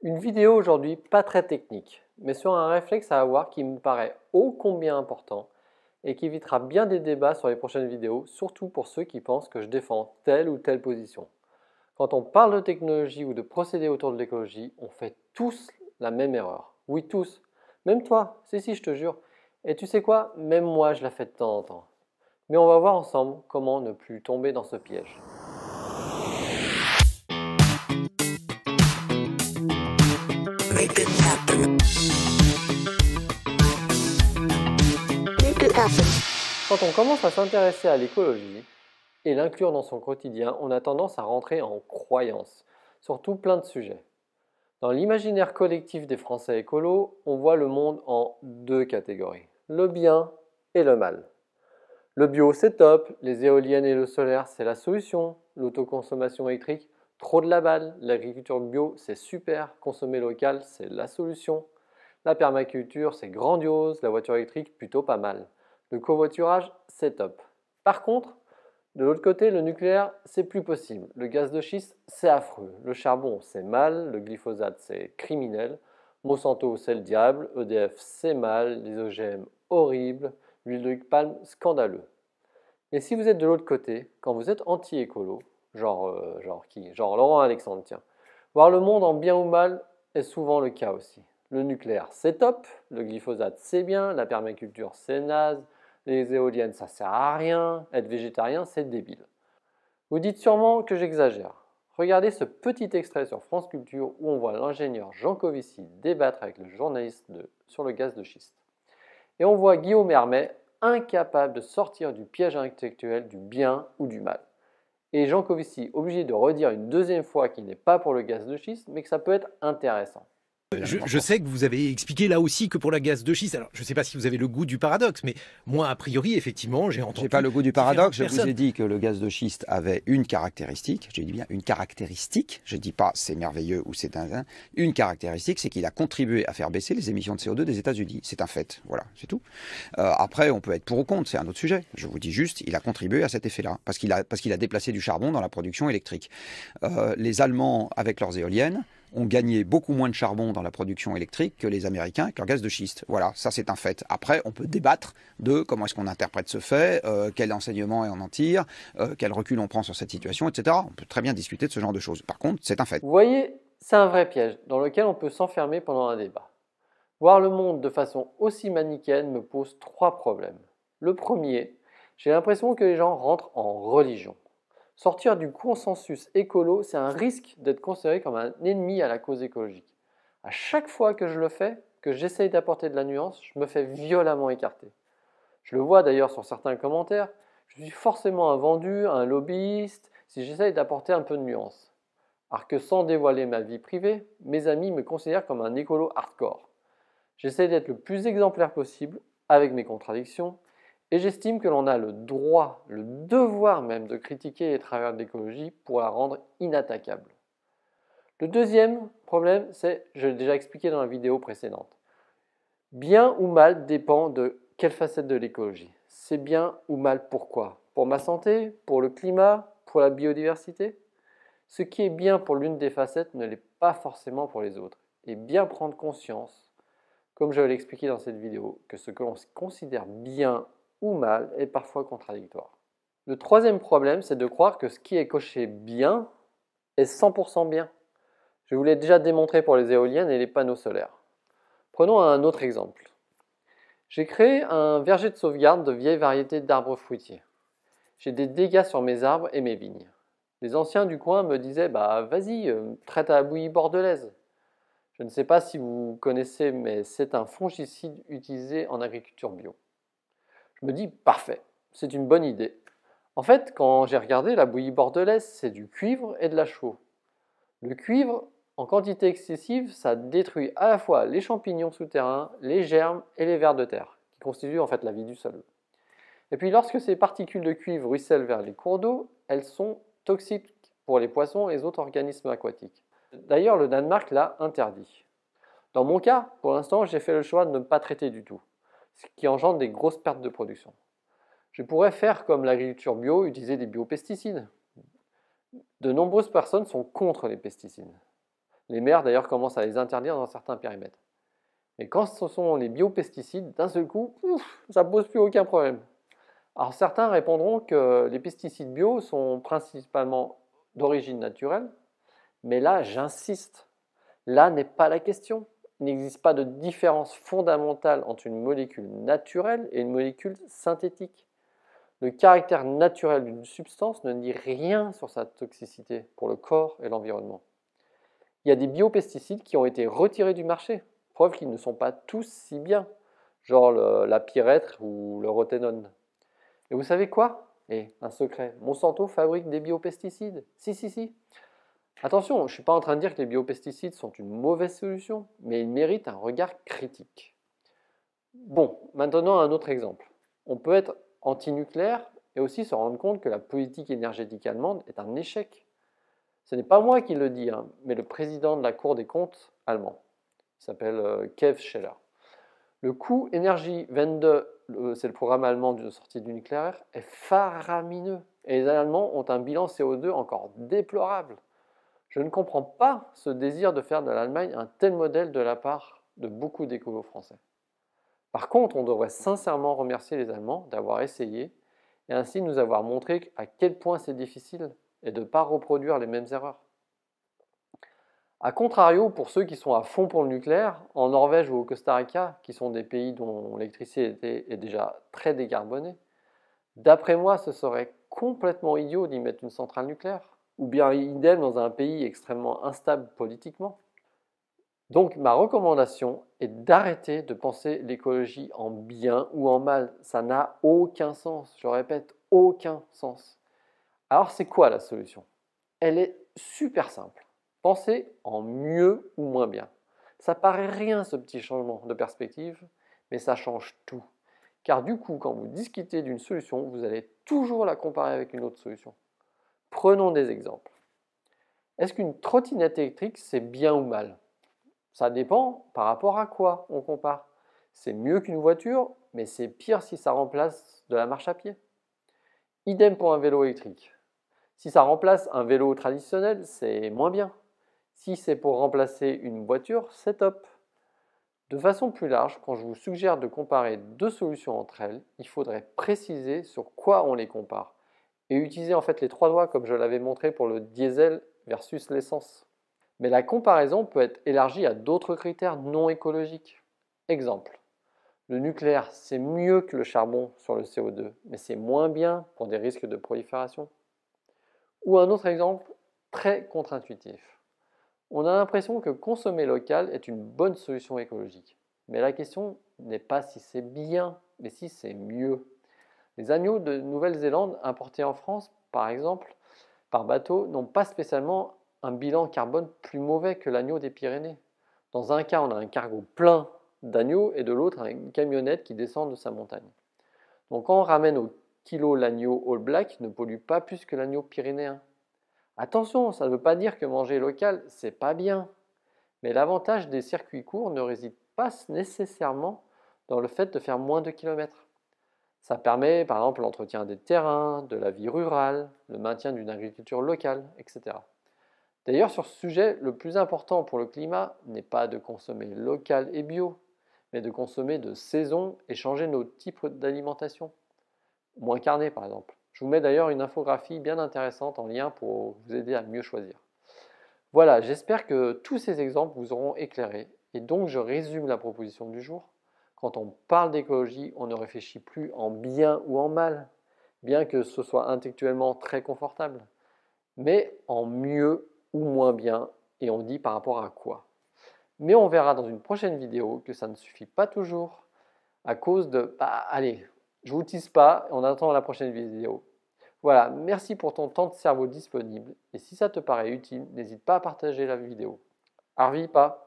Une vidéo aujourd'hui pas très technique, mais sur un réflexe à avoir qui me paraît ô combien important et qui évitera bien des débats sur les prochaines vidéos, surtout pour ceux qui pensent que je défends telle ou telle position. Quand on parle de technologie ou de procédés autour de l'écologie, on fait tous la même erreur. Oui, tous. Même toi, si, je te jure. Et tu sais quoi? Même moi, je la fais de temps en temps. Mais on va voir ensemble comment ne plus tomber dans ce piège. Quand on commence à s'intéresser à l'écologie et l'inclure dans son quotidien, on a tendance à rentrer en croyance, sur tout plein de sujets. Dans l'imaginaire collectif des Français écolos, on voit le monde en deux catégories, le bien et le mal. Le bio c'est top, les éoliennes et le solaire c'est la solution, l'autoconsommation électrique, trop de la balle, l'agriculture bio c'est super, consommer local c'est la solution, la permaculture c'est grandiose, la voiture électrique plutôt pas mal, le covoiturage c'est top. Par contre, de l'autre côté, le nucléaire, c'est plus possible. Le gaz de schiste, c'est affreux. Le charbon, c'est mal. Le glyphosate, c'est criminel. Monsanto, c'est le diable. EDF, c'est mal. Les OGM, horrible. L'huile de palme, scandaleux. Et si vous êtes de l'autre côté, quand vous êtes anti-écolo, genre qui? Genre Laurent Alexandre, tiens. Voir le monde en bien ou mal est souvent le cas aussi. Le nucléaire, c'est top. Le glyphosate, c'est bien. La permaculture, c'est naze. Les éoliennes, ça sert à rien. Être végétarien, c'est débile. Vous dites sûrement que j'exagère. Regardez ce petit extrait sur France Culture où on voit l'ingénieur Jean Covici débattre avec le journaliste sur le gaz de schiste. Et on voit Guillaume Hermet incapable de sortir du piège intellectuel du bien ou du mal. Et Jean Covici obligé de redire une deuxième fois qu'il n'est pas pour le gaz de schiste, mais que ça peut être intéressant. Je sais que vous avez expliqué là aussi que pour la gaz de schiste, alors je ne sais pas si vous avez le goût du paradoxe, mais moi, a priori, effectivement, j'ai entendu... J'ai pas le goût du paradoxe, je vous ai personnes. dit que le gaz de schiste avait une caractéristique, j'ai dit bien une caractéristique, je dis pas c'est merveilleux ou c'est une caractéristique, c'est qu'il a contribué à faire baisser les émissions de CO2 des États-Unis. C'est un fait, voilà, c'est tout. Après, on peut être pour ou contre, c'est un autre sujet. Je vous dis juste, il a contribué à cet effet-là, parce qu'il a déplacé du charbon dans la production électrique. Les Allemands, avec leurs éoliennes, ont gagné beaucoup moins de charbon dans la production électrique que les Américains avec leur gaz de schiste. Voilà, ça c'est un fait. Après, on peut débattre de comment est-ce qu'on interprète ce fait, quel enseignement on en tire, quel recul on prend sur cette situation, etc. On peut très bien discuter de ce genre de choses. Par contre, c'est un fait. Vous voyez, c'est un vrai piège dans lequel on peut s'enfermer pendant un débat. Voir le monde de façon aussi manichéenne me pose trois problèmes. Le premier, j'ai l'impression que les gens rentrent en religion. Sortir du consensus écolo, c'est un risque d'être considéré comme un ennemi à la cause écologique. À chaque fois que je le fais, que j'essaye d'apporter de la nuance, je me fais violemment écarter. Je le vois d'ailleurs sur certains commentaires, je suis forcément un vendu, un lobbyiste, si j'essaye d'apporter un peu de nuance. Alors que sans dévoiler ma vie privée, mes amis me considèrent comme un écolo hardcore. J'essaie d'être le plus exemplaire possible, avec mes contradictions, et j'estime que l'on a le droit, le devoir même de critiquer les travers de l'écologie pour la rendre inattaquable. Le deuxième problème, c'est, je l'ai déjà expliqué dans la vidéo précédente, bien ou mal dépend de quelle facette de l'écologie. C'est bien ou mal pourquoi? Pour ma santé? Pour le climat? Pour la biodiversité? Ce qui est bien pour l'une des facettes ne l'est pas forcément pour les autres. Et bien prendre conscience, comme je l'ai expliqué dans cette vidéo, que ce que l'on considère bien ou mal est parfois contradictoire. Le troisième problème, c'est de croire que ce qui est coché bien est 100% bien. Je vous l'ai déjà démontré pour les éoliennes et les panneaux solaires. Prenons un autre exemple. J'ai créé un verger de sauvegarde de vieilles variétés d'arbres fruitiers. J'ai des dégâts sur mes arbres et mes vignes. Les anciens du coin me disaient « vas-y, traite à la bouillie bordelaise ». Je ne sais pas si vous connaissez, mais c'est un fongicide utilisé en agriculture bio. Je me dis, parfait, c'est une bonne idée. En fait, quand j'ai regardé, la bouillie bordelaise, c'est du cuivre et de la chaux. Le cuivre, en quantité excessive, ça détruit à la fois les champignons souterrains, les germes et les vers de terre, qui constituent en fait la vie du sol. Et puis lorsque ces particules de cuivre ruissellent vers les cours d'eau, elles sont toxiques pour les poissons et les autres organismes aquatiques. D'ailleurs, le Danemark l'a interdit. Dans mon cas, pour l'instant, j'ai fait le choix de ne pas traiter du tout, ce qui engendre des grosses pertes de production. Je pourrais faire comme l'agriculture bio, utiliser des biopesticides. De nombreuses personnes sont contre les pesticides. Les maires d'ailleurs commencent à les interdire dans certains périmètres. Mais quand ce sont les biopesticides, d'un seul coup, ça ne pose plus aucun problème. Alors certains répondront que les pesticides bio sont principalement d'origine naturelle, mais là j'insiste, là n'est pas la question. Il n'existe pas de différence fondamentale entre une molécule naturelle et une molécule synthétique. Le caractère naturel d'une substance ne dit rien sur sa toxicité pour le corps et l'environnement. Il y a des biopesticides qui ont été retirés du marché, preuve qu'ils ne sont pas tous si bien, genre la pyrètre ou le roténone. Et vous savez quoi? Un secret, Monsanto fabrique des biopesticides. Si. Attention, je ne suis pas en train de dire que les biopesticides sont une mauvaise solution, mais ils méritent un regard critique. Bon, maintenant un autre exemple. On peut être anti-nucléaire et aussi se rendre compte que la politique énergétique allemande est un échec. Ce n'est pas moi qui le dis, mais le président de la Cour des comptes allemand. Il s'appelle Kev Scheller. Le coût énergie-Wende, c'est le programme allemand de sortie du nucléaire, est faramineux. Et les Allemands ont un bilan CO2 encore déplorable. Je ne comprends pas ce désir de faire de l'Allemagne un tel modèle de la part de beaucoup d'écolos français. Par contre, on devrait sincèrement remercier les Allemands d'avoir essayé et ainsi nous avoir montré à quel point c'est difficile et de ne pas reproduire les mêmes erreurs. A contrario, pour ceux qui sont à fond pour le nucléaire, en Norvège ou au Costa Rica, qui sont des pays dont l'électricité est déjà très décarbonée, d'après moi, ce serait complètement idiot d'y mettre une centrale nucléaire, ou bien idem dans un pays extrêmement instable politiquement. Donc ma recommandation est d'arrêter de penser l'écologie en bien ou en mal. Ça n'a aucun sens, je répète, aucun sens. Alors c'est quoi la solution? Elle est super simple. Pensez en mieux ou moins bien. Ça paraît rien ce petit changement de perspective, mais ça change tout. Car du coup, quand vous discutez d'une solution, vous allez toujours la comparer avec une autre solution. Prenons des exemples. Est-ce qu'une trottinette électrique, c'est bien ou mal? Ça dépend par rapport à quoi on compare. C'est mieux qu'une voiture, mais c'est pire si ça remplace de la marche à pied. Idem pour un vélo électrique. Si ça remplace un vélo traditionnel, c'est moins bien. Si c'est pour remplacer une voiture, c'est top. De façon plus large, quand je vous suggère de comparer deux solutions entre elles, il faudrait préciser sur quoi on les compare et utiliser en fait les trois doigts comme je l'avais montré pour le diesel versus l'essence. Mais la comparaison peut être élargie à d'autres critères non écologiques. Exemple, le nucléaire, c'est mieux que le charbon sur le CO2, mais c'est moins bien pour des risques de prolifération. Ou un autre exemple très contre-intuitif. On a l'impression que consommer local est une bonne solution écologique. Mais la question n'est pas si c'est bien, mais si c'est mieux. Les agneaux de Nouvelle-Zélande importés en France, par exemple, par bateau, n'ont pas spécialement un bilan carbone plus mauvais que l'agneau des Pyrénées. Dans un cas, on a un cargo plein d'agneaux et de l'autre, une camionnette qui descend de sa montagne. Donc quand on ramène au kilo l'agneau All Black, ne pollue pas plus que l'agneau pyrénéen. Attention, ça ne veut pas dire que manger local, c'est pas bien. Mais l'avantage des circuits courts ne réside pas nécessairement dans le fait de faire moins de kilomètres. Ça permet par exemple l'entretien des terrains, de la vie rurale, le maintien d'une agriculture locale, etc. D'ailleurs, sur ce sujet, le plus important pour le climat n'est pas de consommer local et bio, mais de consommer de saison et changer nos types d'alimentation. Moins carné par exemple. Je vous mets d'ailleurs une infographie bien intéressante en lien pour vous aider à mieux choisir. Voilà, j'espère que tous ces exemples vous auront éclairé et donc je résume la proposition du jour. Quand on parle d'écologie, on ne réfléchit plus en bien ou en mal, bien que ce soit intellectuellement très confortable, mais en mieux ou moins bien, et on dit par rapport à quoi. Mais on verra dans une prochaine vidéo que ça ne suffit pas toujours à cause de... allez, je ne vous tease pas, on attend la prochaine vidéo. Voilà, merci pour ton temps de cerveau disponible, et si ça te paraît utile, n'hésite pas à partager la vidéo. Arvipa!